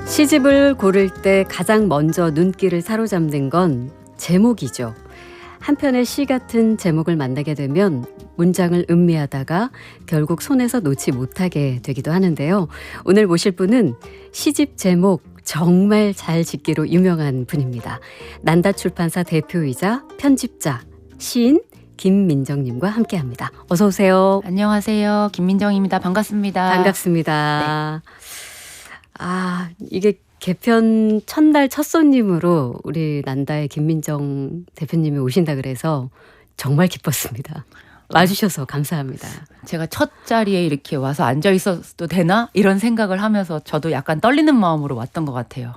시집을 고를 때 가장 먼저 눈길을 사로잡는 건 제목이죠. 한 편의 시 같은 제목을 만나게 되면 문장을 음미하다가 결국 손에서 놓지 못하게 되기도 하는데요. 오늘 모실 분은 시집 제목 정말 잘 짓기로 유명한 분입니다. 난다출판사 대표이자 편집자, 시인 김민정님과 함께합니다. 어서 오세요. 안녕하세요. 김민정입니다. 반갑습니다. 반갑습니다. 이게 개편 첫날 첫 손님으로 우리 난다의 김민정 대표님이 오신다 그래서 정말 기뻤습니다. 와주셔서 감사합니다. 제가 첫 자리에 이렇게 와서 앉아 있어도 되나? 이런 생각을 하면서 저도 약간 떨리는 마음으로 왔던 것 같아요.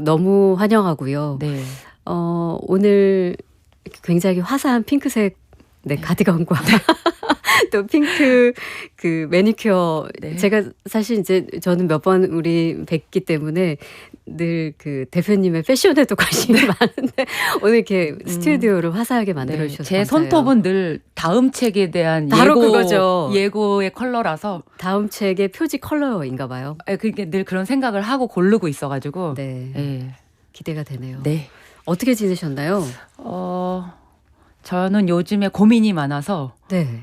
너무 환영하고요. 네. 오늘 굉장히 화사한 핑크색 가디건과 또 핑크 그 매니큐어. 네. 제가 사실 이제 저는 몇 번 우리 뵙기 때문에 늘 그 대표님의 패션에도 관심이 많은데 오늘 이렇게 스튜디오를 화사하게 만들어 주셔서 제 감사해요. 손톱은 늘 다음 책에 대한 바로 그거죠. 예고의 컬러라서 다음 책의 표지 컬러인가 봐요. 그게 늘 그런 생각을 하고 고르고 있어가지고 네. 기대가 되네요. 네. 어떻게 지내셨나요? 저는 요즘에 고민이 많아서 네.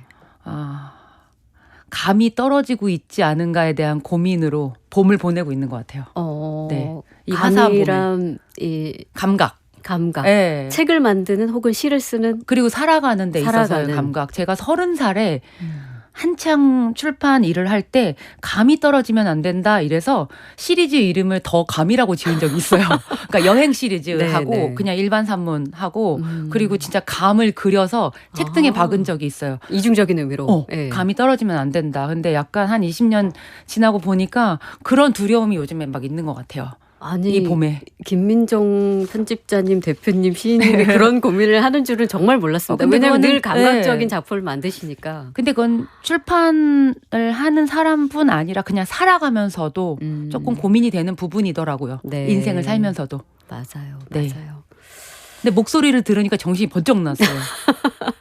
감이 떨어지고 있지 않은가에 대한 고민으로 봄을 보내고 있는 것 같아요. 네. 이 화사한 감이란 이 감각. 네. 책을 만드는 혹은 시를 쓰는 그리고 살아가는 데 있어서의 감각. 제가 30살에 한창 출판 일을 할 때 감이 떨어지면 안 된다 이래서 시리즈 이름을 더 감이라고 지은 적이 있어요. 그러니까 여행 시리즈 하고 그냥 일반 산문 하고 그리고 진짜 감을 그려서 책등에 박은 적이 있어요. 이중적인 의미로. 감이 떨어지면 안 된다. 근데 약간 한 20년 지나고 보니까 그런 두려움이 요즘에 막 있는 것 같아요. 이 봄에. 김민정 편집자님, 대표님, 시인님이 그런 고민을 하는 줄은 정말 몰랐습니다. 근데 왜냐하면 늘 감각적인 작품을 만드시니까. 근데 그건 출판을 하는 사람뿐 아니라 그냥 살아가면서도 조금 고민이 되는 부분이더라고요. 인생을 살면서도. 맞아요. 근데 목소리를 들으니까 정신이 번쩍 났어요.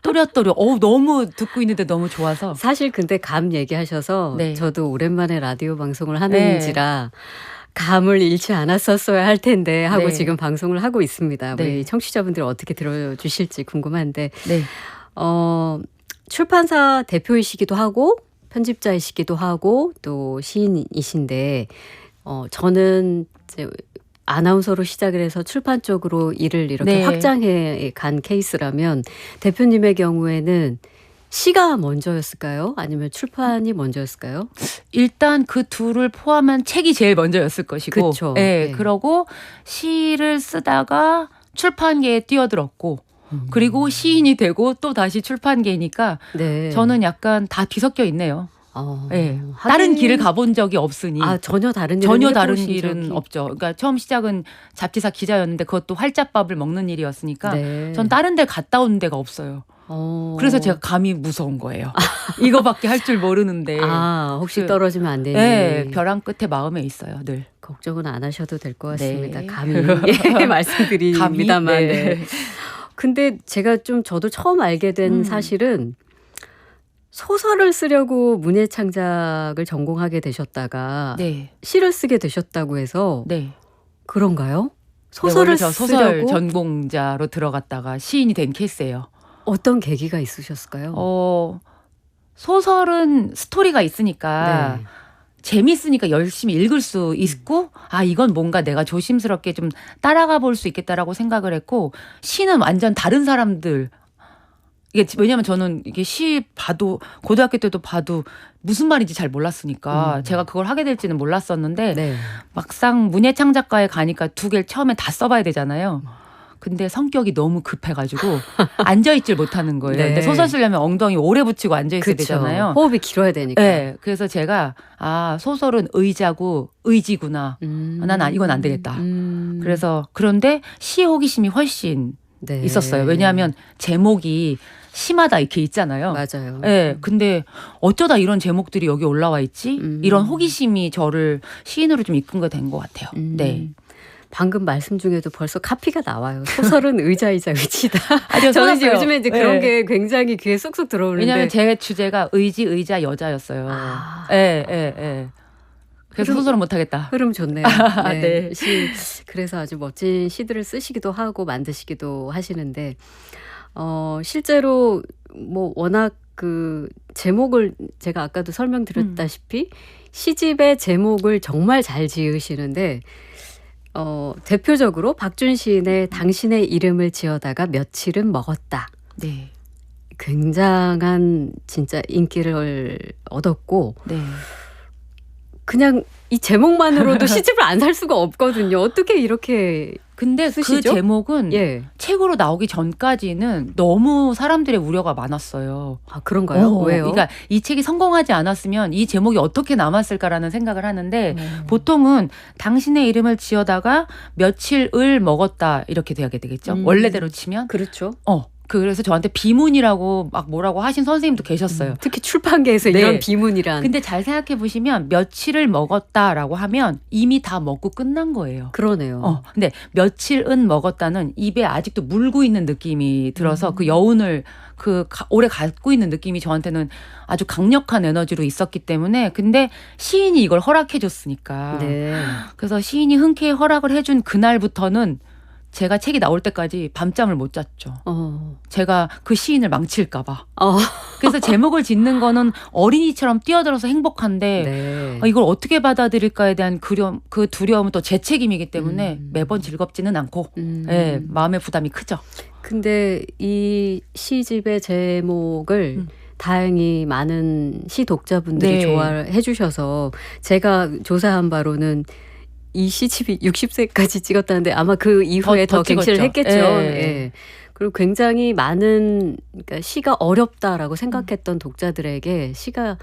또렷또렷. 너무 듣고 있는데 너무 좋아서. 사실 근데 감 얘기하셔서 저도 오랜만에 라디오 방송을 하는지라 감을 잃지 않았었어야 할 텐데 하고 지금 방송을 하고 있습니다. 우리 청취자분들 어떻게 들어주실지 궁금한데 출판사 대표이시기도 하고 편집자이시기도 하고 또 시인이신데 저는 이제 아나운서로 시작을 해서 출판 쪽으로 일을 이렇게 확장해 간 케이스라면 대표님의 경우에는 시가 먼저였을까요? 아니면 출판이 먼저였을까요? 일단 그 둘을 포함한 책이 제일 먼저였을 것이고. 그쵸. 그러고 시를 쓰다가 출판계에 뛰어들었고 그리고 시인이 되고 또 다시 출판계니까 저는 약간 다 뒤섞여 있네요. 다른 길을 가본 적이 없으니. 전혀 다른 길은 없죠. 그러니까 처음 시작은 잡지사 기자였는데 그것도 활잡밥을 먹는 일이었으니까 전 다른 데 갔다 온 데가 없어요. 그래서 제가 감이 무서운 거예요. 이거밖에 할 줄 모르는데. 혹시 떨어지면 안 되니. 벼랑 끝에 마음에 있어요. 늘. 걱정은 안 하셔도 될 것 같습니다. 감히 말씀드립니다만. 근데 제가 저도 처음 알게 된 사실은 소설을 쓰려고 문예창작을 전공하게 되셨다가 시를 쓰게 되셨다고 해서 그런가요? 소설을 저 소설 전공자로 들어갔다가 시인이 된 케이스예요. 어떤 계기가 있으셨을까요? 소설은 스토리가 있으니까 재밌으니까 열심히 읽을 수 있고 이건 뭔가 내가 조심스럽게 좀 따라가 볼 수 있겠다라고 생각을 했고 시는 완전 다른 사람들. 이게 왜냐면 저는 이게 시 봐도 고등학교 때도 봐도 무슨 말인지 잘 몰랐으니까 제가 그걸 하게 될지는 몰랐었는데 막상 문예창작과에 가니까 두 개를 처음에 다 써봐야 되잖아요. 근데 성격이 너무 급해가지고 앉아있질 못하는 거예요. 근데 소설 쓰려면 엉덩이 오래 붙이고 앉아있어야 되잖아요. 호흡이 길어야 되니까. 그래서 제가 소설은 의자고 의지구나. 난 이건 안 되겠다. 그래서 그런데 시 호기심이 훨씬 있었어요. 왜냐하면 제목이 시마다 이렇게 있잖아요. 맞아요. 근데 어쩌다 이런 제목들이 여기 올라와 있지? 이런 호기심이 저를 시인으로 좀 이끈 게 된 것 같아요. 방금 말씀 중에도 벌써 카피가 나와요. 소설은 의자이자 의지다. 저는 이제 요즘에 이제 그런 게 굉장히 귀에 쏙쏙 들어오는데. 왜냐하면 제 주제가 의지, 의자, 여자였어요. 그래서 소설은 못하겠다. 흐름 좋네요. 네. 네. 그래서 아주 멋진 시들을 쓰시기도 하고 만드시기도 하시는데 실제로 뭐 워낙 그 제목을 제가 아까도 설명드렸다시피 시집의 제목을 정말 잘 지으시는데 대표적으로 박준 시인의 당신의 이름을 지어다가 며칠은 먹었다. 네. 굉장한 진짜 인기를 얻었고 네. 그냥 이 제목만으로도 시집을 안 살 수가 없거든요. 어떻게 이렇게 근데 쓰시죠? 그 제목은 예. 책으로 나오기 전까지는 너무 사람들의 우려가 많았어요. 아 그런가요? 왜요? 그러니까 이 책이 성공하지 않았으면 이 제목이 어떻게 남았을까라는 생각을 하는데 보통은 당신의 이름을 지어다가 며칠을 먹었다 이렇게 돼야 되겠죠. 원래대로 치면. 그렇죠. 그래서 저한테 비문이라고 막 뭐라고 하신 선생님도 계셨어요. 특히 출판계에서 네. 이런 비문이란. 근데 잘 생각해 보시면 며칠을 먹었다라고 하면 이미 다 먹고 끝난 거예요. 그러네요. 근데 며칠은 먹었다는 입에 아직도 물고 있는 느낌이 들어서 그 여운을 오래 갖고 있는 느낌이 저한테는 아주 강력한 에너지로 있었기 때문에 근데 시인이 이걸 허락해 줬으니까. 네. 그래서 시인이 흔쾌히 허락을 해준 그날부터는 제가 책이 나올 때까지 밤잠을 못 잤죠. 제가 그 시인을 망칠까 봐. 그래서 제목을 짓는 거는 어린이처럼 뛰어들어서 행복한데 네. 이걸 어떻게 받아들일까에 대한 그 두려움은 또 제 책임이기 때문에 매번 즐겁지는 않고 예, 마음의 부담이 크죠. 근데 이 시집의 제목을 다행히 많은 시 독자분들이 네. 좋아해 주셔서 제가 조사한 바로는 이 시집이 60세까지 찍었다는데 아마 그 이후에 더 갱신을 찍었죠. 했겠죠. 예. 예. 그리고 굉장히 많은 그러니까 시가 어렵다라고 생각했던 독자들에게 시가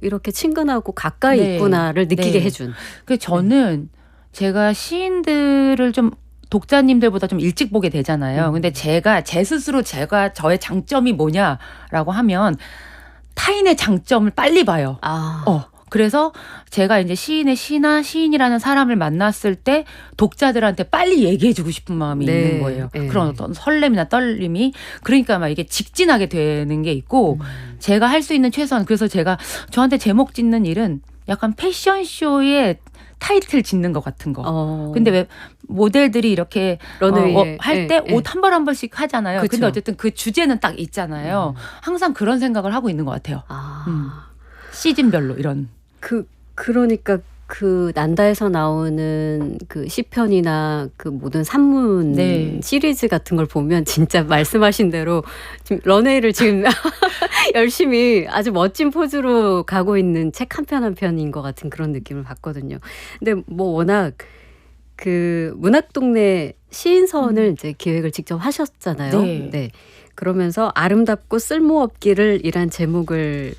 이렇게 친근하고 가까이 네. 있구나를 느끼게 네. 해준. 그 저는 제가 시인들을 좀 독자님들보다 좀 일찍 보게 되잖아요. 근데 제 스스로 저의 장점이 뭐냐라고 하면 타인의 장점을 빨리 봐요. 그래서 제가 이제 시인의 시나 시인이라는 사람을 만났을 때 독자들한테 빨리 얘기해주고 싶은 마음이 네. 있는 거예요. 네. 그런 어떤 설렘이나 떨림이. 그러니까 막 이게 직진하게 되는 게 있고 제가 할 수 있는 최선. 그래서 제가 저한테 제목 짓는 일은 약간 패션쇼의 타이틀 짓는 것 같은 거. 근데 왜 모델들이 이렇게 런웨이에 할 때 옷 한 벌 한 벌씩 하잖아요. 그쵸. 근데 어쨌든 그 주제는 딱 있잖아요. 항상 그런 생각을 하고 있는 것 같아요. 시즌별로 이런. 그러니까 그 난다에서 나오는 그 시편이나 그 모든 산문 네. 시리즈 같은 걸 보면 진짜 말씀하신 대로 지금 런웨이를 지금 열심히 아주 멋진 포즈로 가고 있는 책 한 편 한 편인 것 같은 그런 느낌을 받거든요. 근데 뭐 워낙 그 문학동네 시인선을 이제 기획을 직접 하셨잖아요. 네. 그러면서 아름답고 쓸모없기를 이란 제목을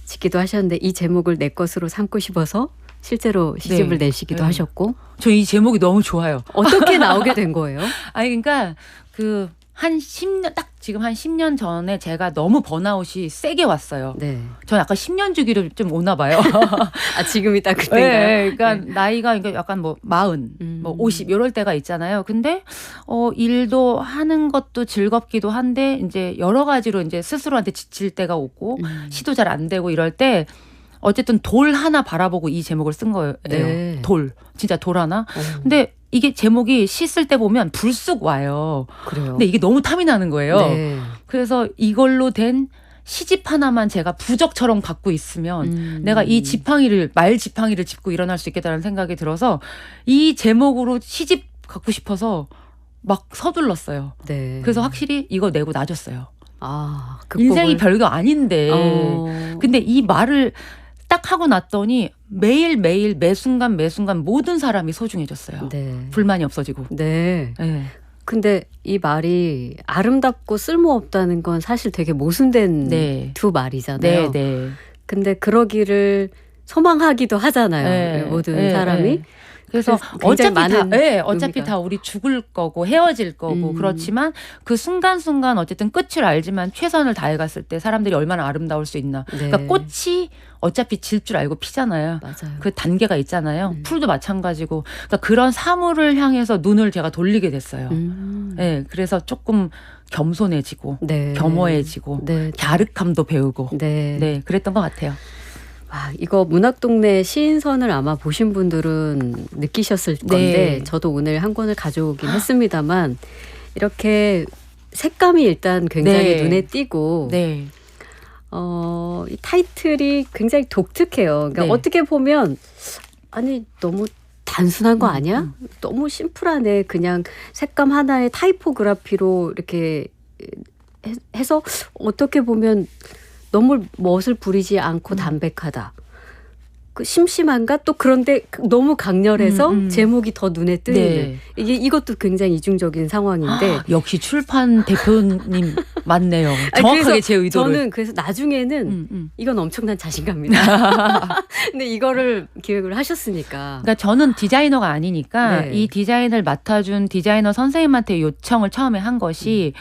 짓기도 하셨는데 이 제목을 내 것으로 삼고 싶어서 실제로 시집을 내시기도 하셨고. 저 이 제목이 너무 좋아요. 어떻게 나오게 된 거예요? 아니 그러니까 한 10년 지금 한 10년 전에 제가 너무 번아웃이 세게 왔어요. 네. 전 약간 10년 주기로 좀 오나 봐요. 지금이 딱 그때인가요? 네, 그러니까 나이가 약간 뭐 40, 뭐 50 이럴 때가 있잖아요. 근데 일도 하는 것도 즐겁기도 한데 이제 여러 가지로 이제 스스로한테 지칠 때가 오고 시도 잘 안 되고 이럴 때 어쨌든 돌 하나 바라보고 이 제목을 쓴 거예요. 네. 진짜 돌 하나. 근데 이게 제목이 시 쓸 때 보면 불쑥 와요. 그래요. 근데 이게 너무 탐이 나는 거예요. 네. 그래서 이걸로 된 시집 하나만 제가 부적처럼 갖고 있으면 내가 말 지팡이를 짚고 일어날 수 있겠다는 생각이 들어서 이 제목으로 시집 갖고 싶어서 막 서둘렀어요. 네. 그래서 확실히 이거 내고 놔줬어요. 극복을. 인생이 별거 아닌데. 근데 이 말을 딱 하고 났더니 매일매일 매순간 모든 사람이 소중해졌어요. 네. 불만이 없어지고. 네. 네. 근데 이 말이 아름답고 쓸모없다는 건 사실 되게 모순된 네. 두 말이잖아요. 네. 근데 그러기를 소망하기도 하잖아요. 네. 모든 네. 사람이. 네. 그래서 굉장히 어차피 많은 어차피 의미가. 다 우리 죽을 거고 헤어질 거고 그렇지만 그 순간순간 어쨌든 끝을 알지만 최선을 다해갔을 때 사람들이 얼마나 아름다울 수 있나. 네. 그러니까 꽃이 어차피 질 줄 알고 피잖아요. 맞아요. 그 단계가 있잖아요. 풀도 마찬가지고. 그러니까 그런 사물을 향해서 눈을 제가 돌리게 됐어요. 네, 그래서 조금 겸손해지고 네. 겸허해지고 네. 갸륵함도 배우고 네. 네, 그랬던 것 같아요. 이거 문학동네 시인선을 아마 보신 분들은 느끼셨을 건데 네. 저도 오늘 한 권을 가져오긴 했습니다만 이렇게 색감이 일단 굉장히 네. 눈에 띄고 네. 이 타이틀이 굉장히 독특해요. 그러니까 네. 어떻게 보면 아니 너무 단순한 거 아니야? 너무 심플하네. 그냥 색감 하나에 타이포그라피로 이렇게 해서 어떻게 보면 너무 멋을 부리지 않고 담백하다. 그 심심한가? 또 그런데 너무 강렬해서 제목이 더 눈에 뜨이는 네. 이것도 굉장히 이중적인 상황인데 역시 출판 대표님 맞네요. 정확하게 그래서 제 의도를. 저는 그래서 나중에는 이건 엄청난 자신감이다. 근데 이거를 기획을 하셨으니까. 그러니까 저는 디자이너가 아니니까 네. 이 디자인을 맡아준 디자이너 선생님한테 요청을 처음에 한 것이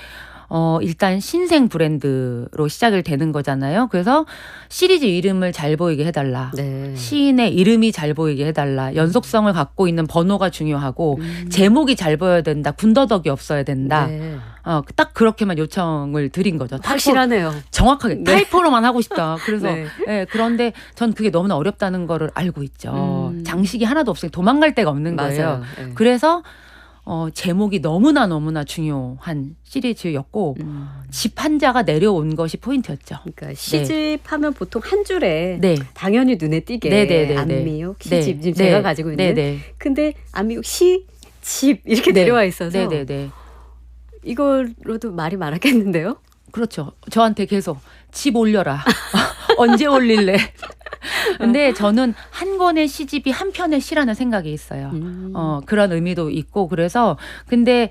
일단 신생 브랜드로 시작을 되는 거잖아요. 그래서 시리즈 이름을 잘 보이게 해달라. 네. 시인의 이름이 잘 보이게 해달라. 연속성을 갖고 있는 번호가 중요하고 제목이 잘 보여야 된다. 군더더기 없어야 된다. 네. 딱 그렇게만 요청을 드린 거죠. 확실하네요. 정확하게 네. 타이포로만 하고 싶다. 그래서 네. 그런데 전 그게 너무나 어렵다는 거를 알고 있죠. 장식이 하나도 없으니까 도망갈 데가 없는 거예요. 맞아요. 네. 그래서 제목이 너무나 중요한 시리즈였고 집 한자가 내려온 것이 포인트였죠. 그러니까 시집하면 보통 한 줄에 네. 당연히 눈에 띄게 네네네네. 안미옥 네. 시집 지금 네. 제가 가지고 있는 네네. 근데 안미옥 시, 집 이렇게 네. 내려와 있어서 네네네. 이걸로도 말이 많았겠는데요? 그렇죠. 저한테 계속 집 올려라. 언제 올릴래? 근데 저는 한 권의 시집이 한 편의 시라는 생각이 있어요. 그런 의미도 있고 그래서 근데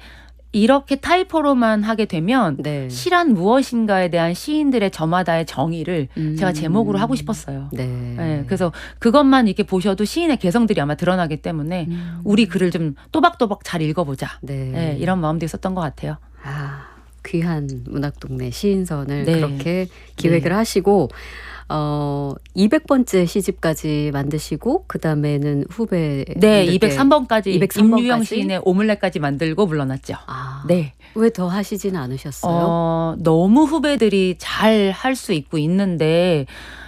이렇게 타이포로만 하게 되면 네. 시란 무엇인가에 대한 시인들의 저마다의 정의를 제가 제목으로 하고 싶었어요. 네. 네, 그래서 그것만 이렇게 보셔도 시인의 개성들이 아마 드러나기 때문에 우리 글을 좀 또박또박 잘 읽어보자. 네. 네, 이런 마음도 있었던 것 같아요. 귀한 문학동네 시인선을 네. 그렇게 기획을 하시고 200번째 시집까지 만드시고 그다음에는 후배 네, 203번까지 203번까지? 임유영 시인의 오믈렛까지 만들고 물러났죠. 네. 왜 더 하시지는 않으셨어요? 너무 후배들이 잘 할 수 있고 있는데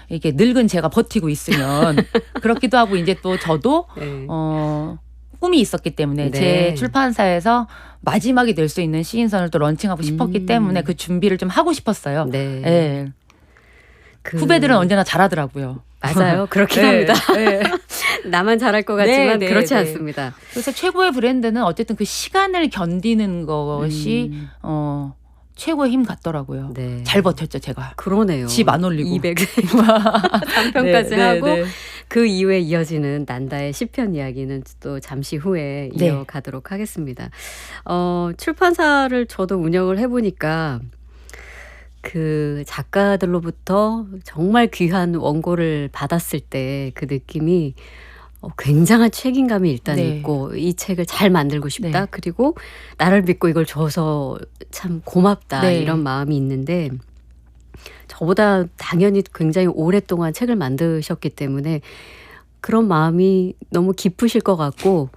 이게 늙은 제가 버티고 있으면 그렇기도 하고 이제 또 저도 네. 꿈이 있었기 때문에 네. 제 출판사에서 마지막이 될 수 있는 시인선을 또 런칭하고 싶었기 때문에 그 준비를 좀 하고 싶었어요. 네. 네. 후배들은 언제나 잘하더라고요. 맞아요. 그렇긴 네, 합니다. 네. 나만 잘할 것 같지만 네, 네, 그렇지 네. 않습니다. 그래서 최고의 브랜드는 어쨌든 그 시간을 견디는 것이 최고의 힘 같더라고요. 네. 잘 버텼죠, 제가. 그러네요. 집 안 올리고. 203편까지 네, 하고 네. 그 이후에 이어지는 난다의 시편 이야기는 또 잠시 후에 네. 이어가도록 하겠습니다. 출판사를 저도 운영을 해보니까 그 작가들로부터 정말 귀한 원고를 받았을 때 그 느낌이 굉장한 책임감이 일단 네. 있고 이 책을 잘 만들고 싶다. 네. 그리고 나를 믿고 이걸 줘서 참 고맙다. 네. 이런 마음이 있는데 저보다 당연히 굉장히 오랫동안 책을 만드셨기 때문에 그런 마음이 너무 깊으실 것 같고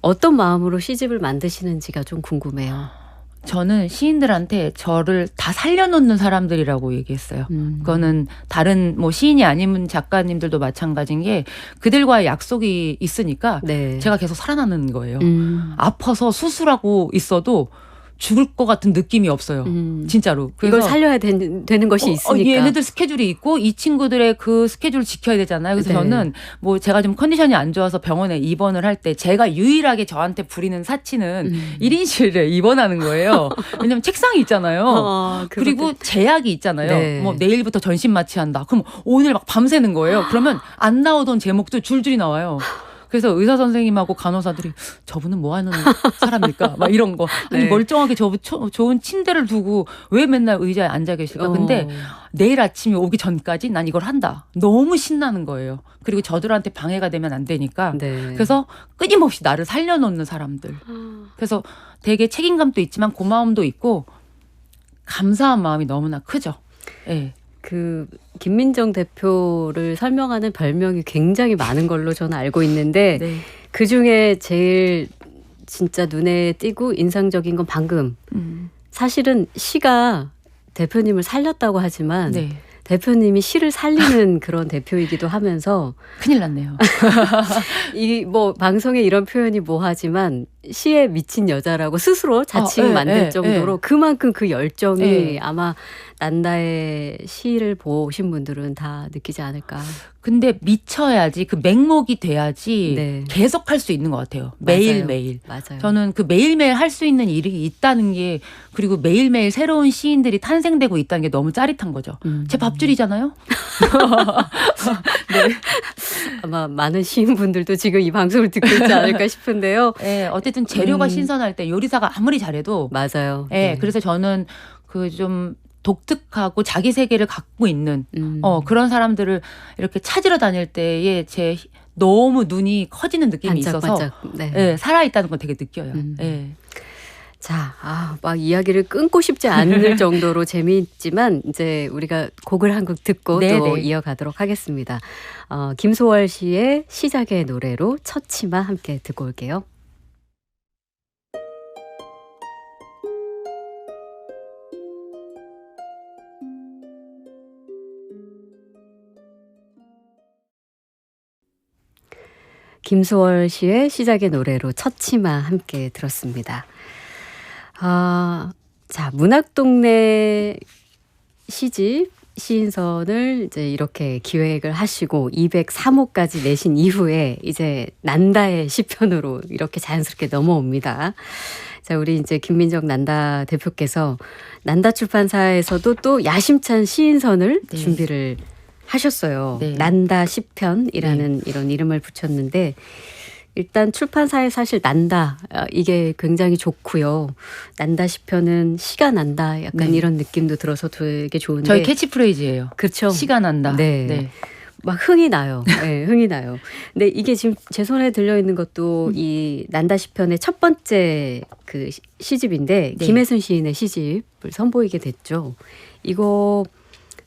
어떤 마음으로 시집을 만드시는지가 좀 궁금해요. 저는 시인들한테 저를 다 살려놓는 사람들이라고 얘기했어요. 그거는 다른 뭐 시인이 아닌 작가님들도 마찬가지인 게 그들과의 약속이 있으니까 네. 제가 계속 살아나는 거예요. 아파서 수술하고 있어도 죽을 것 같은 느낌이 없어요. 진짜로. 이걸 살려야 되는 것이 있으니까. 얘네들 스케줄이 있고 이 친구들의 그 스케줄을 지켜야 되잖아요. 그래서 네. 저는 뭐 제가 좀 컨디션이 안 좋아서 병원에 입원을 할 때 제가 유일하게 저한테 부리는 사치는 1인실에 입원하는 거예요. 왜냐면 책상이 있잖아요. 그리고 제약이 있잖아요. 네. 뭐 내일부터 전신 마취한다. 그럼 오늘 막 밤새는 거예요. 그러면 안 나오던 제목도 줄줄이 나와요. 그래서 의사 선생님하고 간호사들이 저분은 뭐 하는 사람일까? 막 이런 거. 아니 네. 멀쩡하게 좋은 침대를 두고 왜 맨날 의자에 앉아 계실까? 근데 내일 아침에 오기 전까지 난 이걸 한다. 너무 신나는 거예요. 그리고 저들한테 방해가 되면 안 되니까. 네. 그래서 끊임없이 나를 살려놓는 사람들. 그래서 되게 책임감도 있지만 고마움도 있고 감사한 마음이 너무나 크죠. 네. 그 김민정 대표를 설명하는 별명이 굉장히 많은 걸로 저는 알고 있는데 네. 그중에 제일 진짜 눈에 띄고 인상적인 건 방금 사실은 시가 대표님을 살렸다고 하지만 네. 대표님이 시를 살리는 그런 대표이기도 하면서 큰일 났네요. 이 뭐 방송에 이런 표현이 뭐하지만 시에 미친 여자라고 스스로 자칭 만들 정도로 그만큼 그 열정이 아마 난다의 시를 보신 분들은 다 느끼지 않을까. 근데 미쳐야지 그 맹목이 돼야지 네. 계속 할 수 있는 것 같아요. 맞아요. 매일매일. 맞아요. 저는 그 매일매일 할 수 있는 일이 있다는 게 그리고 매일매일 새로운 시인들이 탄생되고 있다는 게 너무 짜릿한 거죠. 제 밥줄이잖아요. 네. 아마 많은 시인분들도 지금 이 방송을 듣고 있지 않을까 싶은데요. 네, 어쨌든 재료가 신선할 때 요리사가 아무리 잘해도 맞아요. 네, 그래서 저는 그 좀 독특하고 자기 세계를 갖고 있는 그런 사람들을 이렇게 찾으러 다닐 때에 제 너무 눈이 커지는 느낌이 있어서 네, 살아있다는 건 되게 느껴요. 네. 자, 막 이야기를 끊고 싶지 않을 정도로 재미있지만 이제 우리가 곡을 한 곡 듣고 또 이어가도록 하겠습니다. 김소월 씨의 시작의 노래로 첫 치마 함께 듣고 올게요. 김소월 씨의 시작의 노래로 첫 치마 함께 들었습니다. 자, 문학동네 시집 시인선을 이제 이렇게 기획을 하시고 203호까지 내신 이후에 이제 난다의 시편으로 이렇게 자연스럽게 넘어옵니다. 자, 우리 이제 김민정 난다 대표께서 난다 출판사에서도 또 야심찬 시인선을 준비를 하셨어요. 난다 시편이라는 이런 이름을 붙였는데 일단 출판사에 사실 난다 이게 굉장히 좋고요. 난다 시편은 시가 난다 약간 이런 느낌도 들어서 되게 좋은데 저희 캐치프레이즈예요. 그렇죠. 시가 난다. 네. 막 흥이 나요. 네, 흥이 나요. 근데 이게 지금 제 손에 들려있는 것도 이 난다 시편의 첫 번째 그 시집인데 김혜순 시인의 시집을 선보이게 됐죠. 이거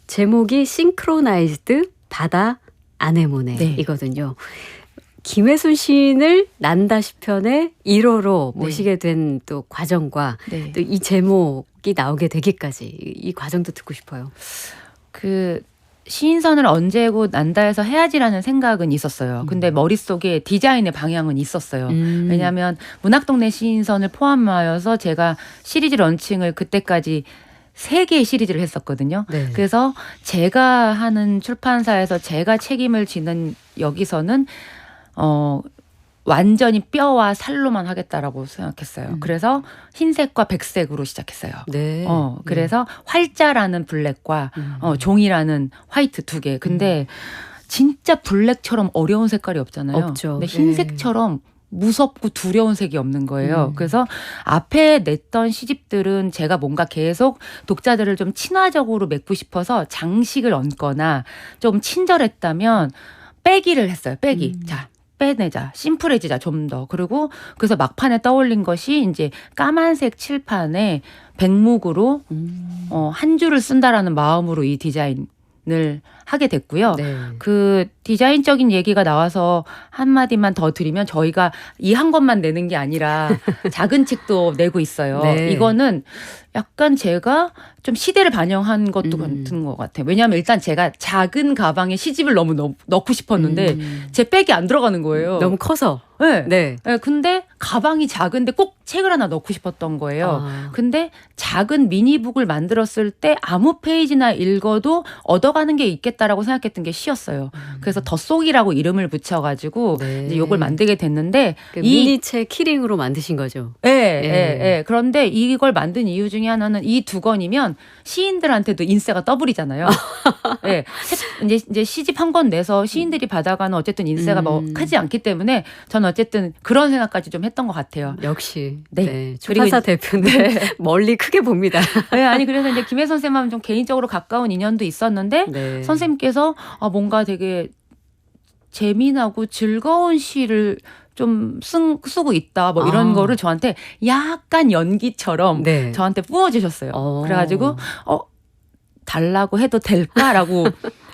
제목이 싱크로나이즈드 바다 아네모네이거든요. 김혜순 시인을 난다 시편의 1호로 모시게 된 또 과정과 또 이 제목이 나오게 되기까지 이 과정도 듣고 싶어요. 그 시인선을 언제고 난다에서 해야지라는 생각은 있었어요. 근데 머릿속에 디자인의 방향은 있었어요. 왜냐하면 문학동네 시인선을 포함하여서 제가 시리즈 런칭을 그때까지 3개의 시리즈를 했었거든요. 그래서 제가 하는 출판사에서 제가 책임을 지는 여기서는 완전히 뼈와 살로만 하겠다라고 생각했어요. 그래서 흰색과 백색으로 시작했어요. 그래서 활자라는 블랙과 종이라는 화이트 2개. 근데 진짜 블랙처럼 어려운 색깔이 없잖아요. 없죠. 근데 흰색처럼 무섭고 두려운 색이 없는 거예요. 그래서 앞에 냈던 시집들은 제가 뭔가 계속 독자들을 좀 친화적으로 맺고 싶어서 장식을 얹거나 좀 친절했다면 빼기를 했어요. 빼기. 자, 빼내자. 심플해지자 좀 더. 그리고 그래서 막판에 떠올린 것이 이제 까만색 칠판에 백묵으로 한 줄을 쓴다라는 마음으로 이 디자인을 하게 됐고요. 그 디자인적인 얘기가 나와서 한마디만 더 드리면 저희가 이 한 권만 내는 게 아니라 작은 책도 내고 있어요. 이거는 약간 제가 좀 시대를 반영한 것도 같은 것 같아요. 왜냐하면 일단 제가 작은 가방에 시집을 너무 넣고 싶었는데 제 백이 안 들어가는 거예요. 너무 커서. 근데 가방이 작은데 꼭 책을 하나 넣고 싶었던 거예요. 근데 작은 미니북을 만들었을 때 아무 페이지나 읽어도 얻어가는 게 있겠다라고 생각했던 게 시였어요. 그래서 덧속이라고 이름을 붙여가지고 이제 이걸 만들게 됐는데 그 미니책 키링으로 만드신 거죠. 그런데 이걸 만든 이유 중에 하나는 이 2권이면 시인들한테도 인세가 더블이잖아요. 이제 시집 한 권 내서 시인들이 받아가는 어쨌든 인세가 뭐 크지 않기 때문에 저는 어쨌든 그런 생각까지 좀 했던 것 같아요. 역시 출판사 대표는 멀리 크게 봅니다. 아니 그래서 이제 김혜 선생님하고 좀 개인적으로 가까운 인연도 있었는데 선생님께서 뭔가 되게 재미나고 즐거운 시를 좀 쓰고 있다 뭐 이런 거를 저한테 약간 연기처럼 저한테 부어주셨어요. 그래가지고 달라고 해도 될까라고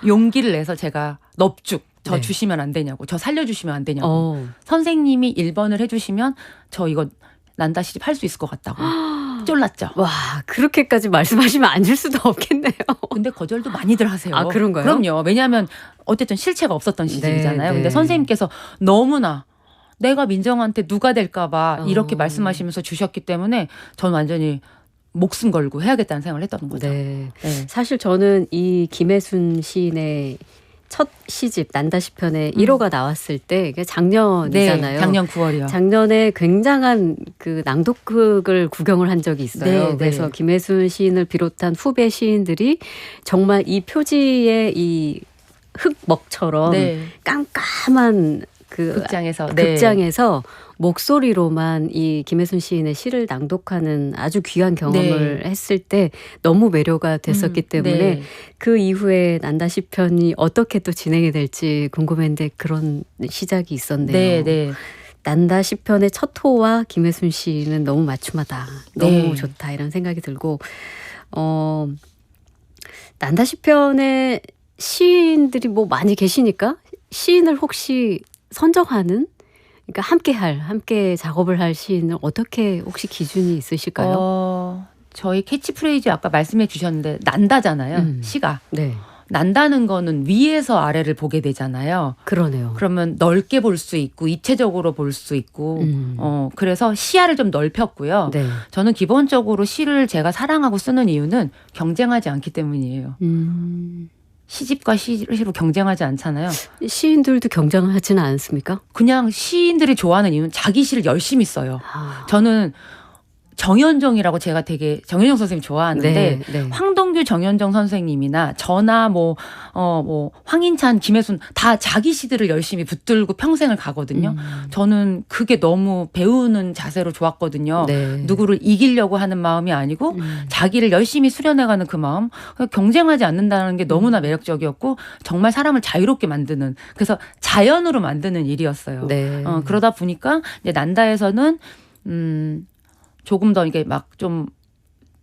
용기를 내서 제가 넙죽 저 주시면 안 되냐고, 저 살려주시면 안 되냐고. 선생님이 1번을 해주시면 저 이거 난다 시집 할 수 있을 것 같다고. 졸랐죠. 와, 그렇게까지 말씀하시면 안 줄 수도 없겠네요. 근데 거절도 많이들 하세요. 아, 그런가요? 그럼요. 왜냐하면 어쨌든 실체가 없었던 시집이잖아요. 네. 근데 선생님께서 너무나 내가 민정한테 누가 될까봐 이렇게 말씀하시면서 주셨기 때문에 전 완전히 목숨 걸고 해야겠다는 생각을 했던 거죠. 네. 네. 사실 저는 이 김혜순 시인의 첫 시집 난다시편의 1호가 나왔을 때 이게 작년이잖아요. 네, 작년 9월이요. 작년에 굉장한 그 낭독극을 구경을 한 적이 있어요. 네, 그래서 네. 김혜순 시인을 비롯한 후배 시인들이 정말 이 표지의 이 흙먹처럼 네. 깜깜한 그 극장에서 네. 극장에서 목소리로만 이 김혜순 시인의 시를 낭독하는 아주 귀한 경험을 했을 때 너무 매료가 됐었기 때문에 네. 그 이후에 난다시편이 어떻게 또 진행이 될지 궁금했는데 그런 시작이 있었네요. 네, 네. 난다시편의 첫 호와 김혜순 시는 너무 맞춤하다. 너무 네. 좋다 이런 생각이 들고 난다시편의 시인들이 뭐 많이 계시니까 시인을 혹시 선정하는 그러니까 함께 작업을 할 시인은 어떻게 혹시 기준이 있으실까요? 저희 캐치프레이즈 아까 말씀해 주셨는데 난다잖아요. 시가. 네. 난다는 거는 위에서 아래를 보게 되잖아요. 그러네요. 그러면 넓게 볼 수 있고 입체적으로 볼 수 있고 그래서 시야를 좀 넓혔고요. 네. 저는 기본적으로 시를 제가 사랑하고 쓰는 이유는 경쟁하지 않기 때문이에요. 시집과 시로 경쟁하지 않잖아요. 시인들도 경쟁하지는 않습니까? 그냥 시인들이 좋아하는 이유는 자기 시를 열심히 써요. 아. 저는 정현정이라고 제가 되게 정현정 선생님 좋아하는데 네, 네. 황동규 정현정 선생님이나 저나 뭐 황인찬 김혜순 다 자기 시들을 열심히 붙들고 평생을 가거든요. 저는 그게 너무 배우는 자세로 좋았거든요. 네. 누구를 이기려고 하는 마음이 아니고 자기를 열심히 수련해가는 그 마음, 경쟁하지 않는다는 게 너무나 매력적이었고 정말 사람을 자유롭게 만드는 그래서 자연으로 만드는 일이었어요. 네. 그러다 보니까 이제 난다에서는 조금 더 이게 막 좀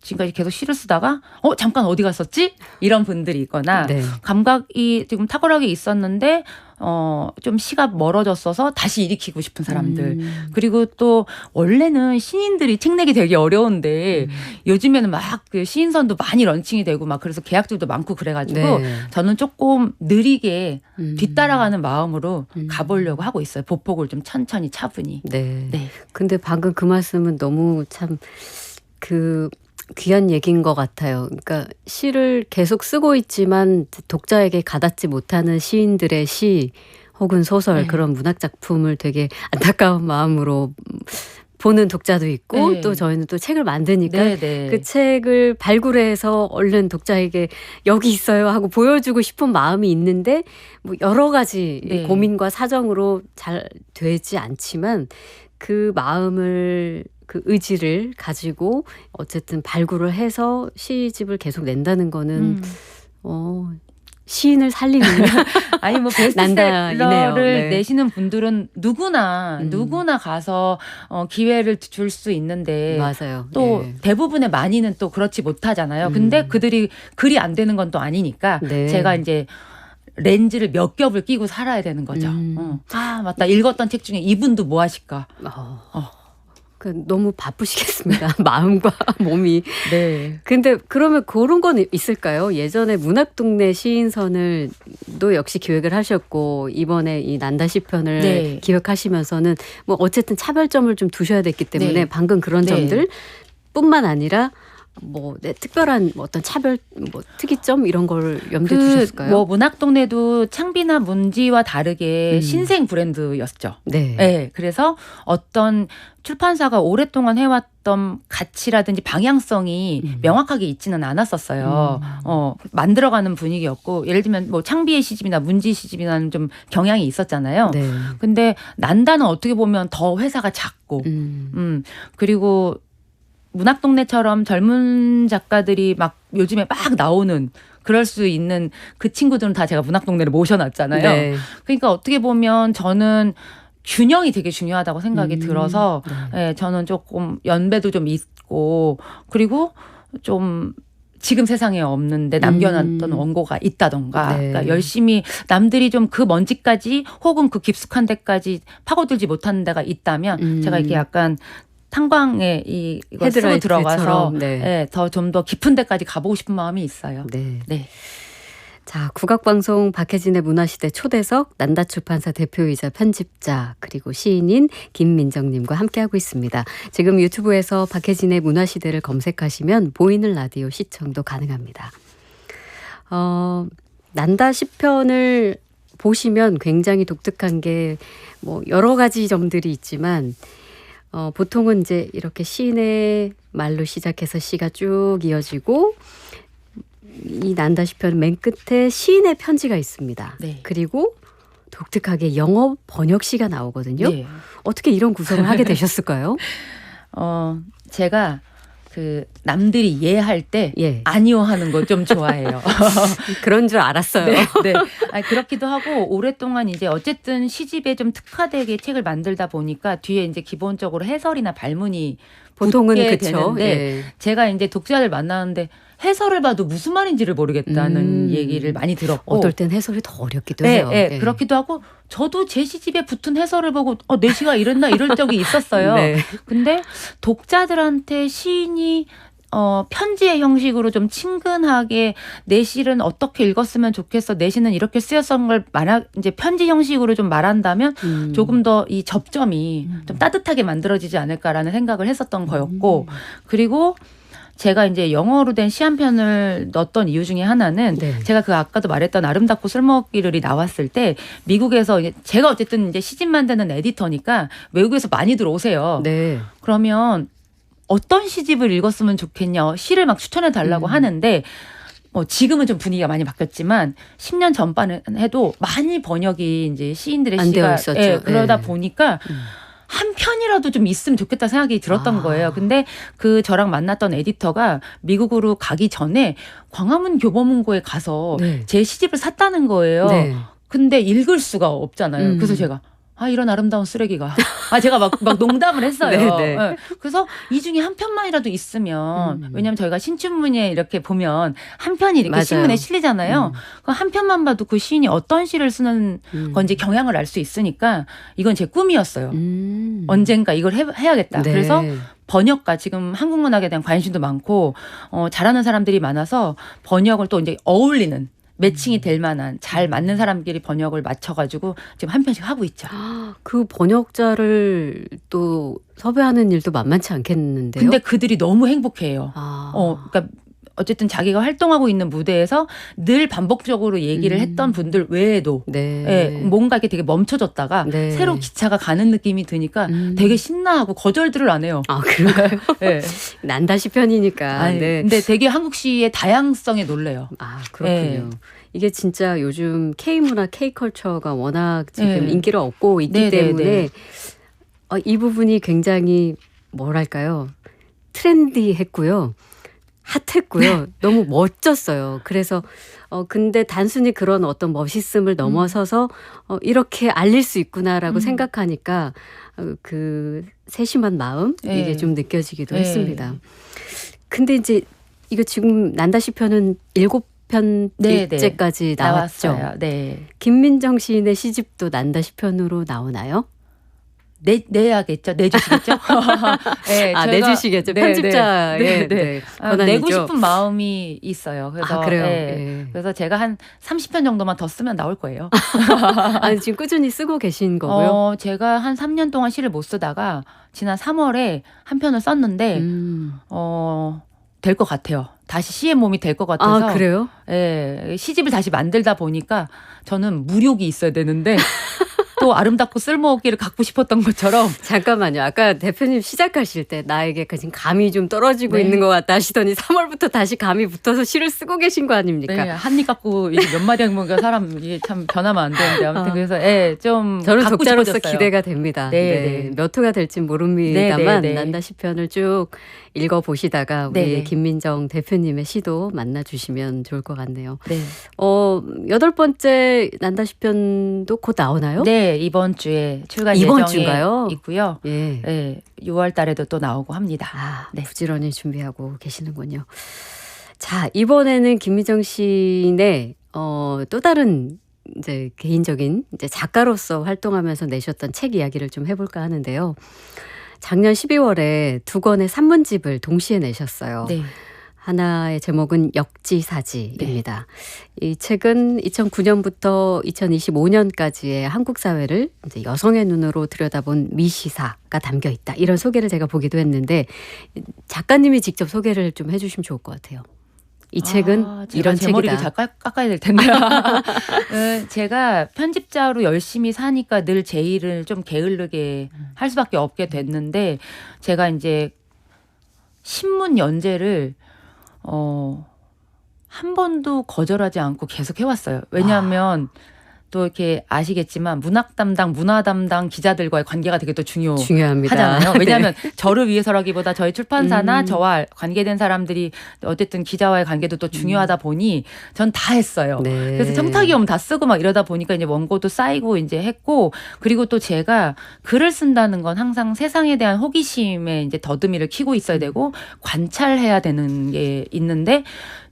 지금까지 계속 시를 쓰다가 잠깐 어디 갔었지? 이런 분들이 있거나 네. 감각이 지금 탁월하게 있었는데 좀 시가 멀어졌어서 다시 일으키고 싶은 사람들. 그리고 또 원래는 신인들이 책 내기 되게 어려운데 요즘에는 막 그 시인선도 많이 런칭이 되고 막 그래서 계약들도 많고 그래가지고 네. 저는 조금 느리게 뒤따라가는 마음으로 가보려고 하고 있어요. 보폭을 좀 천천히 차분히. 네. 네. 근데 방금 그 말씀은 너무 참 그 귀한 얘기인 것 같아요. 그러니까 시를 계속 쓰고 있지만 독자에게 가닿지 못하는 시인들의 시 혹은 소설 네. 그런 문학 작품을 되게 안타까운 마음으로 보는 독자도 있고 네. 또 저희는 또 책을 만드니까 네, 네. 그 책을 발굴해서 얼른 독자에게 여기 있어요 하고 보여주고 싶은 마음이 있는데 뭐 여러 가지 네. 고민과 사정으로 잘 되지 않지만 그 마음을 그 의지를 가지고 어쨌든 발굴을 해서 시집을 계속 낸다는 거는 시인을 살리는 아니 뭐 난다이네요. 베스트셀러를 네. 내시는 분들은 누구나 가서 기회를 줄 수 있는데 맞아요. 또 예. 대부분의 많이는 또 그렇지 못하잖아요. 근데 그들이 글이 안 되는 건 또 아니니까 네. 제가 이제 렌즈를 몇 겹을 끼고 살아야 되는 거죠. 아 맞다 읽었던 책 중에 이분도 뭐 하실까? 너무 바쁘시겠습니다. 마음과 몸이. 네. 근데 그러면 그런 건 있을까요? 예전에 문학동네 시인선을 또 역시 기획을 하셨고 이번에 이 난다시편을 네. 기획하시면서는 뭐 어쨌든 차별점을 좀 두셔야 됐기 때문에 네. 방금 그런 네. 점들 뿐만 아니라 뭐 특별한 뭐 어떤 차별 뭐 특이점 이런 걸 염두에 두셨을까요? 뭐 문학동네도 창비나 문지와 다르게 신생 브랜드였죠. 네. 네. 그래서 어떤 출판사가 오랫동안 해왔던 가치라든지 방향성이 명확하게 있지는 않았었어요. 만들어가는 분위기였고 예를 들면 뭐 창비의 시집이나 문지 시집이나 좀 경향이 있었잖아요. 네. 근데 난다는 어떻게 보면 더 회사가 작고 그리고 문학동네처럼 젊은 작가들이 막 요즘에 막 나오는 그럴 수 있는 그 친구들은 다 제가 문학동네를 모셔놨잖아요. 네. 그러니까 어떻게 보면 저는 균형이 되게 중요하다고 생각이 들어서 예, 저는 조금 연배도 좀 있고 그리고 좀 지금 세상에 없는데 남겨놨던 원고가 있다던가 네. 그러니까 열심히 남들이 좀 그 먼지까지 혹은 그 깊숙한 데까지 파고들지 못하는 데가 있다면 제가 이렇게 약간 탄광에 이거 쓰고 들어가서 헤드라이트처럼, 네. 예, 더 좀 더 깊은 데까지 가보고 싶은 마음이 있어요. 네. 네. 자, 국악방송 박혜진의 문화시대 초대석 난다출판사 대표이자 편집자 그리고 시인인 김민정님과 함께하고 있습니다. 지금 유튜브에서 박혜진의 문화시대를 검색하시면 보이는 라디오 시청도 가능합니다. 난다 시편을 보시면 굉장히 독특한 게 뭐 여러 가지 점들이 있지만 보통은 이제 이렇게 시인의 말로 시작해서 시가 쭉 이어지고 이 난다 시편 맨 끝에 시인의 편지가 있습니다. 네. 그리고 독특하게 영어 번역시가 나오거든요. 네. 어떻게 이런 구성을 하게 되셨을까요? 제가 그 남들이 이해할 때 예. 아니요 하는 거 좀 좋아해요. 그런 줄 알았어요. 네, 네. 아니, 그렇기도 하고 오랫동안 이제 어쨌든 시집에 좀 특화되게 책을 만들다 보니까 뒤에 이제 기본적으로 해설이나 발문이 보통은 붙게 그쵸. 되는데 예. 제가 이제 독자들 만나는데 해설을 봐도 무슨 말인지를 모르겠다는 얘기를 많이 들었고 어떨 땐 해설이 더 어렵기도 네, 해요. 네, 예. 그렇기도 하고 저도 제 시집에 붙은 해설을 보고 내시가 이랬나 이럴 적이 있었어요. 네. 근데 독자들한테 시인이 편지의 형식으로 좀 친근하게 내 시는 어떻게 읽었으면 좋겠어. 내 시는 이렇게 쓰였던 걸 이제 편지 형식으로 좀 말한다면 조금 더 이 접점이 좀 따뜻하게 만들어지지 않을까라는 생각을 했었던 거였고 그리고 제가 이제 영어로 된 시 한 편을 넣었던 이유 중에 하나는 네. 제가 그 아까도 말했던 아름답고 쓸모없기를이 나왔을 때 미국에서 이제 제가 어쨌든 이제 시집 만드는 에디터니까 외국에서 많이 들어오세요. 네. 그러면 어떤 시집을 읽었으면 좋겠냐 시를 막 추천해 달라고 하는데 지금은 좀 분위기가 많이 바뀌었지만 10년 전반에 해도 많이 번역이 이제 시인들의 안 시가 되어 있었죠. 예, 그러다 예. 보니까 한 편이라도 좀 있으면 좋겠다 생각이 들었던 아. 거예요. 근데 그 저랑 만났던 에디터가 미국으로 가기 전에 광화문 교보문고에 가서 네. 제 시집을 샀다는 거예요. 네. 근데 읽을 수가 없잖아요. 그래서 제가 이런 아름다운 쓰레기가. 제가 막 농담을 했어요. 네, 네. 네. 그래서 이 중에 한 편만이라도 있으면, 왜냐면 저희가 신춘문예 이렇게 보면 한 편이 이렇게 맞아요. 신문에 실리잖아요. 그 한 편만 봐도 그 시인이 어떤 시를 쓰는 건지 경향을 알 수 있으니까 이건 제 꿈이었어요. 언젠가 이걸 해야겠다. 네. 그래서 번역가 지금 한국 문학에 대한 관심도 많고, 잘하는 사람들이 많아서 번역을 또 이제 어울리는 매칭이 될 만한 잘 맞는 사람끼리 번역을 맞춰가지고 지금 한 편씩 하고 있죠. 그 번역자를 또 섭외하는 일도 만만치 않겠는데요. 근데 그들이 너무 행복해해요. 아. 그러니까 어쨌든 자기가 활동하고 있는 무대에서 늘 반복적으로 얘기를 했던 분들 외에도 네. 예, 뭔가 이렇게 되게 멈춰졌다가 네. 새로 기차가 가는 느낌이 드니까 되게 신나하고 거절들을 안 해요. 아, 그런가요? 예. 난다시 편이니까. 아니, 네. 근데 되게 한국 시의 다양성에 놀래요. 아, 그렇군요. 네. 이게 진짜 요즘 K문화, K컬처가 워낙 지금 네. 인기를 얻고 있기 네, 네, 때문에 네. 이 부분이 굉장히 뭐랄까요? 트렌디했고요. 핫했고요. 너무 멋졌어요. 그래서 근데 단순히 그런 어떤 멋있음을 넘어서서 이렇게 알릴 수 있구나라고 생각하니까 그 세심한 마음 네. 이게 좀 느껴지기도 네. 했습니다. 근데 이제 이거 지금 난다시 편은 7편째까지 나왔죠. 나왔어요. 네. 김민정 시인의 시집도 난다시 편으로 나오나요? 내야겠죠. 내주시겠죠? 네, 아, 저희가- 내주시겠죠. 네, 편집자의 네, 네. 네, 내고 권한이죠. 싶은 마음이 있어요. 그래서 그래요? 네. 예. 그래서 제가 한 30편 정도만 더 쓰면 나올 거예요. 아니, 지금 꾸준히 쓰고 계신 거고요. 제가 한 3년 동안 시를 못 쓰다가 지난 3월에 한 편을 썼는데 될 것 같아요. 다시 시의 몸이 될 것 같아서. 아, 그래요? 예, 시집을 다시 만들다 보니까 저는 무력이 있어야 되는데 또 아름답고 쓸모없기를 갖고 싶었던 것처럼 잠깐만요. 아까 대표님 시작하실 때 나에게 지금 감이 좀 떨어지고 네. 있는 것 같다 하시더니 3월부터 다시 감이 붙어서 시를 쓰고 계신 거 아닙니까? 네, 한입 갖고 이제 몇 마디 한번가 사람 이게 참 변하면 안 되는데 아무튼 그래서 좀 저는 갖고 독자로서 싶어졌어요. 기대가 됩니다. 네, 네, 네. 몇 호가 될진 모릅니다만 네, 네, 네. 난다시 편을 쭉 읽어보시다가 우리 네, 네. 김민정 대표님의 시도 만나주시면 좋을 것 같네요. 네. 8번째 난다시 편도 곧 나오나요? 네, 이번 주에 출간 이번 예정에 주인가요? 있고요. 예. 네, 6월 달에도 또 나오고 합니다. 네. 부지런히 준비하고 계시는군요. 자, 이번에는 김미정 시인의 또 다른 이제 개인적인 이제 작가로서 활동하면서 내셨던 책 이야기를 좀 해볼까 하는데요. 작년 12월에 두 권의 산문집을 동시에 내셨어요. 네. 하나의 제목은 역지사지입니다. 이 책은 2009년부터 2025년까지의 한국 사회를 이제 여성의 눈으로 들여다본 미시사가 담겨 있다. 이런 소개를 제가 보기도 했는데 작가님이 직접 소개를 좀 해주시면 좋을 것 같아요. 이 책은 이런 제 머리를 책이다. 잘 깎아야 될 텐데. 제가 편집자로 열심히 사니까 늘 제 일을 좀 게으르게 할 수밖에 없게 됐는데 제가 이제 신문 연재를 한 번도 거절하지 않고 계속 해왔어요. 왜냐하면 또 이렇게 아시겠지만 문학 담당, 문화 담당 기자들과의 관계가 되게 또 중요합니다. 하잖아요. 네. 왜냐하면 저를 위해서라기보다 저희 출판사나 저와 관계된 사람들이 어쨌든 기자와의 관계도 또 중요하다 보니 전 다 했어요. 네. 그래서 청탁이 오면 다 쓰고 막 이러다 보니까 이제 원고도 쌓이고 이제 했고 그리고 또 제가 글을 쓴다는 건 항상 세상에 대한 호기심에 이제 더듬이를 키고 있어야 되고 관찰해야 되는 게 있는데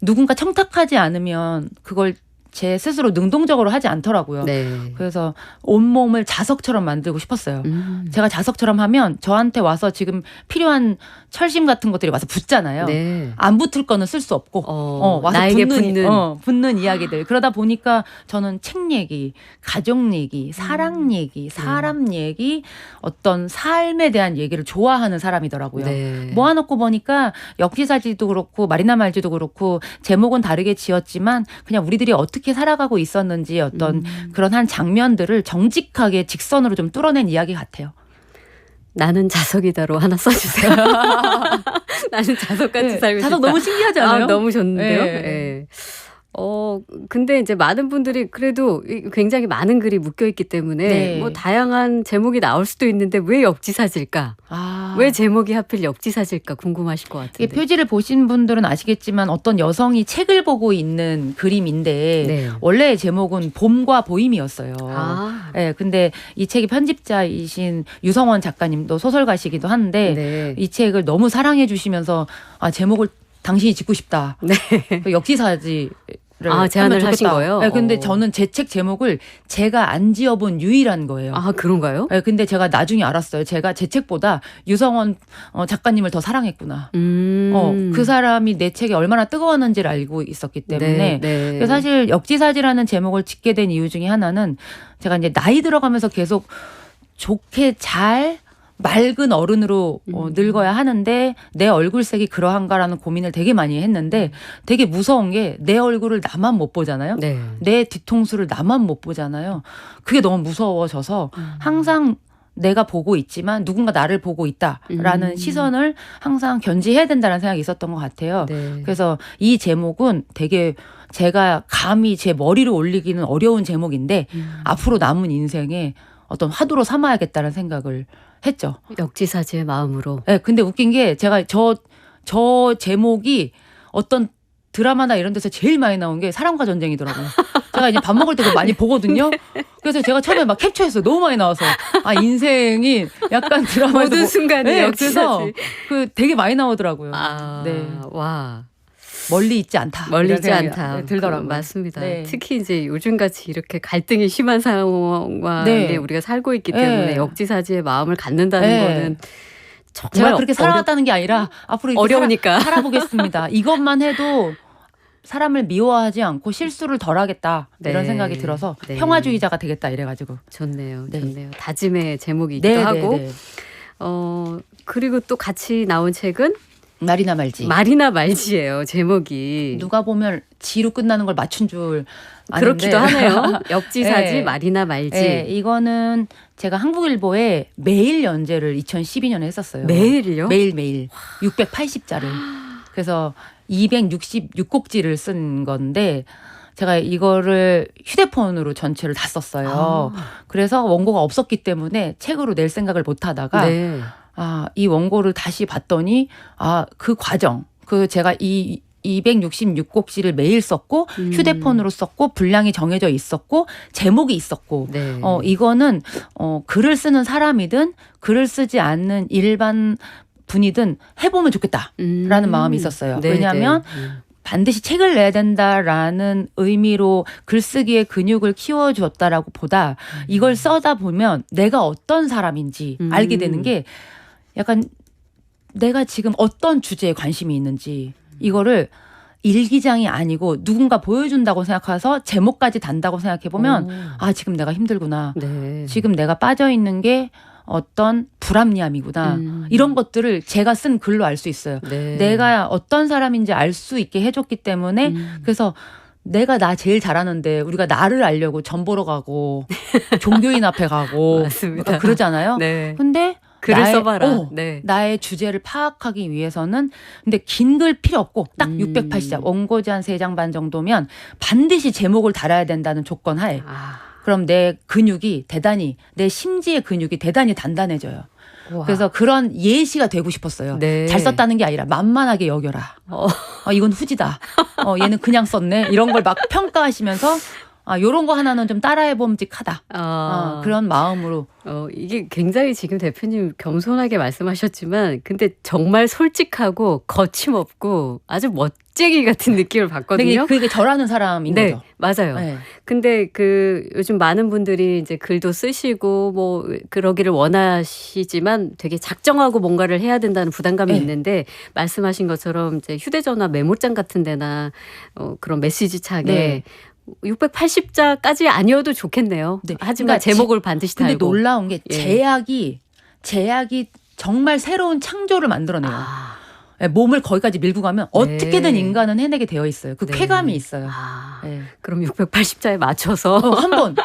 누군가 청탁하지 않으면 그걸 제 스스로 능동적으로 하지 않더라고요. 네. 그래서 온몸을 자석처럼 만들고 싶었어요. 제가 자석처럼 하면 저한테 와서 지금 필요한 철심 같은 것들이 와서 붙잖아요. 네. 안 붙을 거는 쓸 수 없고 와서 나에게 붙는 이야기들. 그러다 보니까 저는 책 얘기, 가족 얘기, 사랑 얘기, 사람 얘기, 어떤 삶에 대한 얘기를 좋아하는 사람이더라고요. 네. 모아놓고 보니까 역지사지도 그렇고 마리나 말지도 그렇고 제목은 다르게 지었지만 그냥 우리들이 어떻게 살아가고 있었는지 어떤 그런 한 장면들을 정직하게 직선으로 좀 뚫어낸 이야기 같아요. 나는 자석이다로 하나 써주세요. 나는 자석같이 살고 싶다. 자석 너무 신기하지 않아요? 너무 좋은데요. 네. 네. 근데 이제 많은 분들이 그래도 굉장히 많은 글이 묶여 있기 때문에 네. 뭐 다양한 제목이 나올 수도 있는데 왜 역지사지일까? 왜 제목이 하필 역지사지일까 궁금하실 것 같은데. 표지를 보신 분들은 아시겠지만 어떤 여성이 책을 보고 있는 그림인데 네. 원래의 제목은 봄과 보임이었어요. 네, 근데 이 책의 편집자이신 유성원 작가님도 소설가시기도 한데 네. 이 책을 너무 사랑해 주시면서 제목을 당신이 짓고 싶다. 네. 역지사지를 제안을 하신 거예요? 네, 근데 저는 제 책 제목을 제가 안 지어본 유일한 거예요. 그런가요? 네, 근데 제가 나중에 알았어요. 제가 제 책보다 유성원 작가님을 더 사랑했구나. 그 사람이 내 책에 얼마나 뜨거웠는지를 알고 있었기 때문에. 네. 그래서 사실 역지사지라는 제목을 짓게 된 이유 중에 하나는 제가 이제 나이 들어가면서 계속 좋게 잘 맑은 어른으로 늙어야 하는데 내 얼굴색이 그러한가라는 고민을 되게 많이 했는데 되게 무서운 게 내 얼굴을 나만 못 보잖아요. 네. 내 뒤통수를 나만 못 보잖아요. 그게 너무 무서워져서 항상 내가 보고 있지만 누군가 나를 보고 있다라는 시선을 항상 견지해야 된다는 생각이 있었던 것 같아요. 네. 그래서 이 제목은 되게 제가 감히 제 머리로 올리기는 어려운 제목인데 앞으로 남은 인생에 어떤 화두로 삼아야겠다는 생각을 했죠. 역지사지의 마음으로. 네, 근데 웃긴 게 제가 저 제목이 어떤 드라마나 이런 데서 제일 많이 나온 게 사랑과 전쟁이더라고요. 제가 이제 밥 먹을 때도 많이 보거든요. 그래서 제가 처음에 막 캡처했어요. 너무 많이 나와서. 인생이 약간 드라마에서 모든 순간이 역지사지. 그래서 되게 많이 나오더라고요. 네. 와. 멀리 있지 않다. 멀리 있지 않다. 들더라고요. 맞습니다. 네. 특히 이제 요즘같이 이렇게 갈등이 심한 상황에 우리가 살고 있기 때문에 역지사지의 마음을 갖는다는 거는 정말 제가 그렇게 살아왔다는 게 아니라 앞으로 어려우니까 살아보겠습니다. 이것만 해도 사람을 미워하지 않고 실수를 덜 하겠다. 이런 생각이 들어서 평화주의자가 되겠다 이래가지고. 좋네요. 다짐의 제목이기도 하고. 그리고 또 같이 나온 책은 마리나 말지. 마리나 말지예요. 제목이. 누가 보면 지로 끝나는 걸 맞춘 줄 아는데. 그렇기도 하네요. 역지사지 마리나 말지. 네, 이거는 제가 한국일보에 매일 연재를 2012년에 했었어요. 매일요? 매일 680자를. 그래서 266곡지를 쓴 건데 제가 이거를 휴대폰으로 전체를 다 썼어요. 그래서 원고가 없었기 때문에 책으로 낼 생각을 못 하다가 이 원고를 다시 봤더니 그 과정, 제가 이 266곡지를 매일 썼고 휴대폰으로 썼고 분량이 정해져 있었고 제목이 있었고 이거는 글을 쓰는 사람이든 글을 쓰지 않는 일반 분이든 해보면 좋겠다라는 마음이 있었어요. 왜냐하면 반드시 책을 내야 된다라는 의미로 글쓰기의 근육을 키워주었다라고 보다 이걸 써다 보면 내가 어떤 사람인지 알게 되는 게 약간 내가 지금 어떤 주제에 관심이 있는지 이거를 일기장이 아니고 누군가 보여준다고 생각해서 제목까지 단다고 생각해보면 아 지금 내가 힘들구나. 네. 지금 내가 빠져있는 게 어떤 불합리함이구나. 이런 것들을 제가 쓴 글로 알 수 있어요. 네. 내가 어떤 사람인지 알 수 있게 해줬기 때문에 그래서 내가 나 제일 잘하는데 우리가 나를 알려고 전 보러 가고 종교인 앞에 가고 맞습니다. 그러잖아요. 네. 근데 글을 나의- 써봐라. 네. 나의 주제를 파악하기 위해서는 근데 긴 글 필요 없고 딱 680자 원고지 한 3장 반 정도면 반드시 제목을 달아야 된다는 조건 하에 아. 그럼 내 근육이 대단히 내 심지의 근육이 대단히 단단해져요. 우와. 그래서 그런 예시가 되고 싶었어요. 네. 잘 썼다는 게 아니라 만만하게 여겨라. 어. 이건 후지다. 얘는 그냥 썼네. 이런 걸 막 평가하시면서 요런 거 하나는 좀 따라해 봄직하다. 그런 마음으로. 이게 굉장히 지금 대표님 겸손하게 말씀하셨지만 근데 정말 솔직하고 거침없고 아주 멋쟁이 같은 느낌을 받거든요. 그게 저라는 사람인 네, 거죠. 맞아요. 네. 근데 요즘 많은 분들이 이제 글도 쓰시고 뭐 그러기를 원하시지만 되게 작정하고 뭔가를 해야 된다는 부담감이 네. 있는데 말씀하신 것처럼 이제 휴대전화 메모장 같은 데나 그런 메시지창에 네. 680자까지 아니어도 좋겠네요. 네. 하지만 그러니까 제목을 반드시 근데 달고. 놀라운 게 예. 제약이 정말 새로운 창조를 만들어내요. 아, 몸을 거기까지 밀고 가면 네. 어떻게든 인간은 해내게 되어 있어요. 그 네. 쾌감이 있어요. 네. 그럼 680자에 맞춰서 한 번.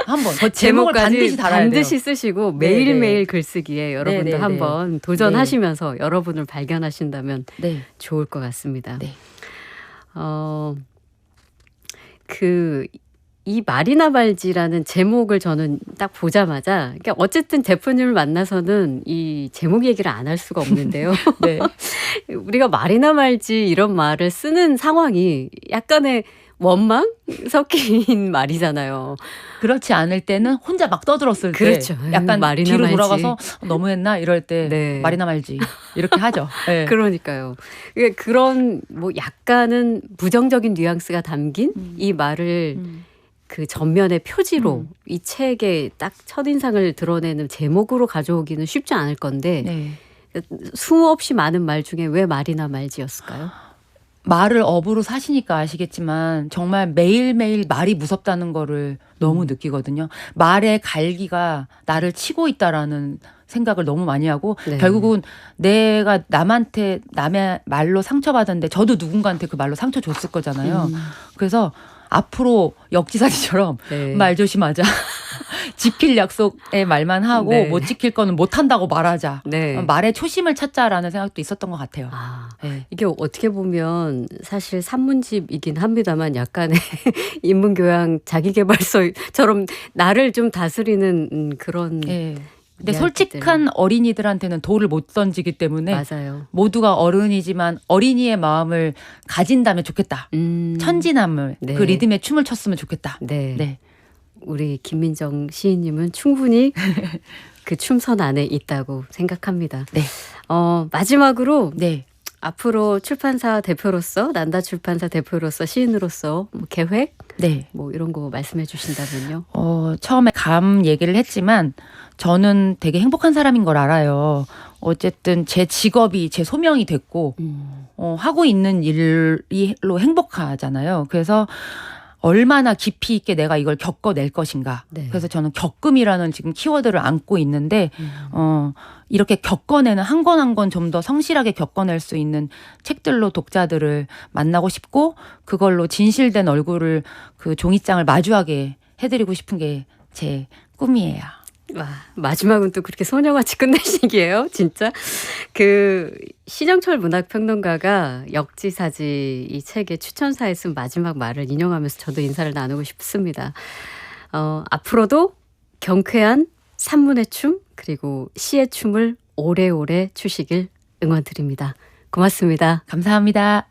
그 제목을 반드시 달아야 돼요. 반드시 쓰시고 매일매일 글쓰기에 여러분도 네. 한번 도전하시면서 여러분을 발견하신다면 네. 좋을 것 같습니다. 네. 이 말이나 말지라는 제목을 저는 딱 보자마자 그러니까 어쨌든 대표님을 만나서는 이 제목 얘기를 안 할 수가 없는데요. 네. 우리가 말이나 말지 이런 말을 쓰는 상황이 약간의 원망 섞인 말이잖아요. 그렇지 않을 때는 혼자 막 떠들었을 그렇죠. 때 약간 말이나 뒤로 말지. 돌아가서 너무했나 이럴 때 네. 말이나 말지 이렇게 하죠. 네. 그러니까요. 그런 뭐 약간은 부정적인 뉘앙스가 담긴 이 말을 그 전면의 표지로 이 책의 딱 첫인상을 드러내는 제목으로 가져오기는 쉽지 않을 건데 네. 수없이 많은 말 중에 왜 말이나 말지였을까요? 말을 업으로 사시니까 아시겠지만 정말 매일매일 말이 무섭다는 거를 너무 느끼거든요. 말의 갈기가 나를 치고 있다라는 생각을 너무 많이 하고 네. 결국은 내가 남한테 남의 말로 상처받았는데 저도 누군가한테 그 말로 상처 줬을 거잖아요. 그래서 앞으로 역지사지처럼 네. 말 조심하자. 지킬 약속의 말만 하고 네. 못 지킬 거는 못 한다고 말하자. 네. 말의 초심을 찾자라는 생각도 있었던 것 같아요. 네. 이게 어떻게 보면 사실 산문집이긴 합니다만 약간의 인문교양 자기계발서처럼 나를 좀 다스리는 그런 네. 근데 이야기들. 솔직한 어린이들한테는 돌을 못 던지기 때문에 맞아요. 모두가 어른이지만 어린이의 마음을 가진다면 좋겠다. 천진함을 네. 그 리듬에 춤을 췄으면 좋겠다. 네. 네. 우리 김민정 시인님은 충분히 그 춤선 안에 있다고 생각합니다. 네. 마지막으로 네. 앞으로 출판사 대표로서 난다 출판사 대표로서 시인으로서 뭐 계획 네. 뭐 이런 거 말씀해 주신다면요. 처음에 감 얘기를 했지만 저는 되게 행복한 사람인 걸 알아요. 어쨌든 제 직업이 제 소명이 됐고 하고 있는 일로 행복하잖아요. 그래서 얼마나 깊이 있게 내가 이걸 겪어낼 것인가. 네. 그래서 저는 겪음이라는 지금 키워드를 안고 있는데 이렇게 겪어내는 한 권 한 권 좀 더 성실하게 겪어낼 수 있는 책들로 독자들을 만나고 싶고 그걸로 진실된 얼굴을 그 종이장을 마주하게 해드리고 싶은 게 제 꿈이에요. 와, 마지막은 또 그렇게 소녀같이 끝내시기에요, 진짜. 신영철 문학평론가가 역지사지 이 책의 추천사에 쓴 마지막 말을 인용하면서 저도 인사를 나누고 싶습니다. 앞으로도 경쾌한 산문의 춤 그리고 시의 춤을 오래오래 추시길 응원드립니다. 고맙습니다. 감사합니다.